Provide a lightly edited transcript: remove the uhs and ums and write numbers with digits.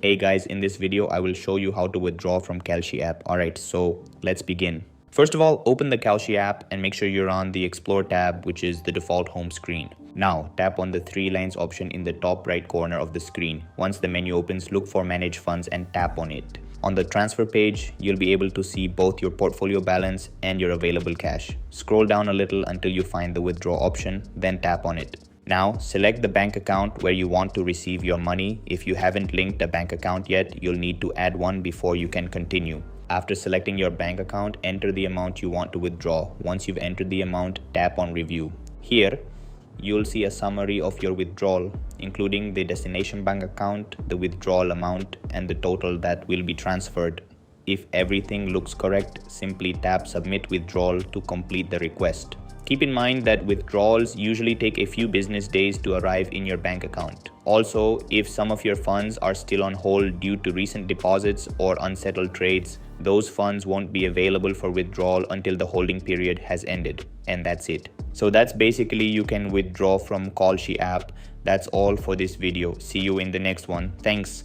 Hey guys, in this video I will show you how to withdraw from Kalshi app. Alright, so let's begin. First of all, open the Kalshi app and make sure you're on the Explore tab, which is the default home screen. Now tap on the three lines option in the top right corner of the screen. Once the menu opens, look for Manage Funds and tap on it. On the transfer page, you'll be able to see both your portfolio balance and your available cash. Scroll down a little until you find the withdraw option, then tap on it. Now, select the bank account where you want to receive your money. If you haven't linked a bank account yet, you'll need to add one before you can continue. After selecting your bank account, enter the amount you want to withdraw. Once you've entered the amount, tap on Review. Here, you'll see a summary of your withdrawal, including the destination bank account, the withdrawal amount, and the total that will be transferred. If everything looks correct, simply tap Submit Withdrawal to complete the request. Keep in mind that withdrawals usually take a few business days to arrive in your bank account. Also, if some of your funds are still on hold due to recent deposits or unsettled trades, those funds won't be available for withdrawal until the holding period has ended. And that's it. So that's basically you can withdraw from Kalshi app. That's all for this video. See you in the next one. Thanks.